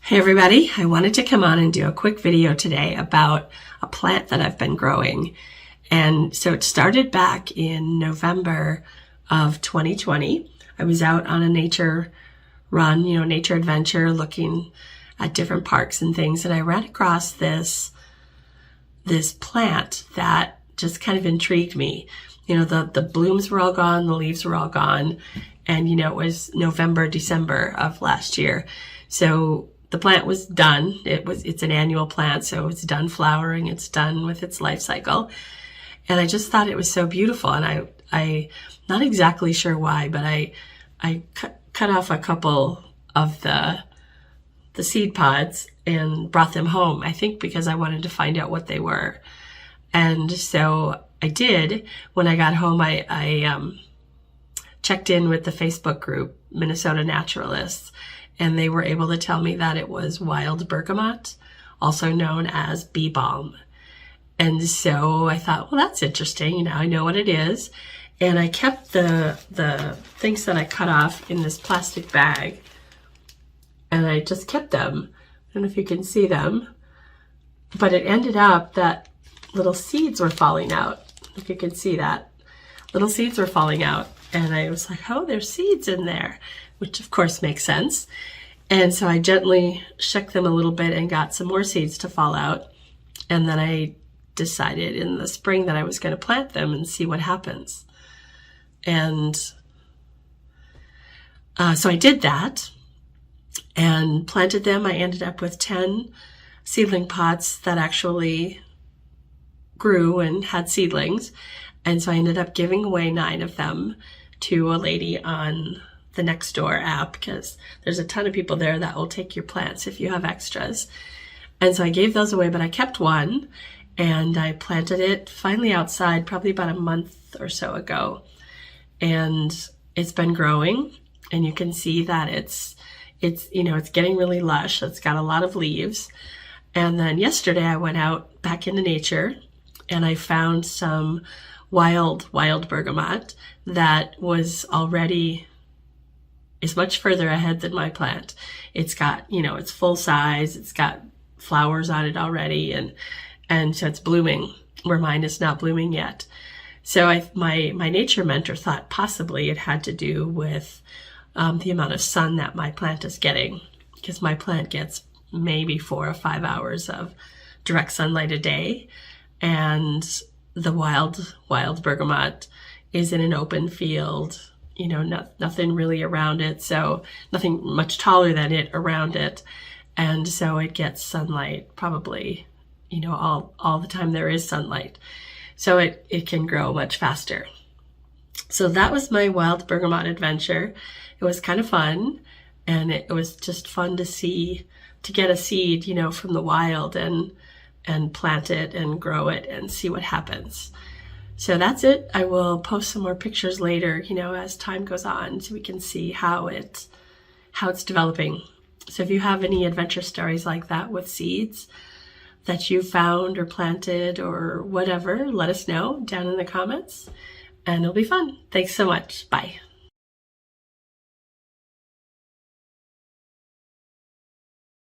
Hey everybody, I wanted to come on and do a quick video today about a plant that I've been growing. And so it started back in November of 2020. I was out on a nature run, nature adventure, looking at different parks and things, and I ran across this plant that just kind of intrigued me. The blooms were all gone, the leaves were all gone, and it was November, December of last year. So the plant was done. It's an annual plant, so it's done flowering, it's done with its life cycle. And I just thought it was so beautiful. And I not exactly sure why, but I cut off a couple of the seed pods and brought them home, I think because I wanted to find out what they were. And so I did. When I got home, I checked in with the Facebook group, Minnesota Naturalists, and they were able to tell me that it was wild bergamot, also known as bee balm. And so I thought, well, that's interesting. I know what it is. And I kept the things that I cut off in this plastic bag, and I just kept them. I don't know if you can see them, but it ended up that little seeds were falling out. If you can see that. Little seeds were falling out. And I was like, oh, there's seeds in there, which of course makes sense. And so I gently shook them a little bit and got some more seeds to fall out. And then I decided in the spring that I was going to plant them and see what happens. And so I did that and planted them. I ended up with 10 seedling pots that actually grew and had seedlings. And so I ended up giving away 9 of them to a lady on the Nextdoor app, because there's a ton of people there that will take your plants if you have extras. And so I gave those away, but I kept one and I planted it finally outside probably about a month or so ago. And it's been growing, and you can see that it's getting really lush. It's got a lot of leaves. And then yesterday I went out back into nature and I found some wild bergamot that was already is much further ahead than my plant. It's got, it's full size, it's got flowers on it already, and so it's blooming where mine is not blooming yet. So my nature mentor thought possibly it had to do with the amount of sun that my plant is getting, because my plant gets maybe 4 or 5 hours of direct sunlight a day, and the wild bergamot is in an open field, nothing really around it, so nothing much taller than it around it, and so it gets sunlight probably, all the time there is sunlight, so it can grow much faster. So that was my wild bergamot adventure. It was kind of fun, and it was just fun to get a seed, from the wild and plant it and grow it and see what happens. So that's it. I will post some more pictures later, as time goes on, so we can see how it's developing. So if you have any adventure stories like that with seeds that you found or planted or whatever, let us know down in the comments, and it'll be fun. Thanks so much. Bye.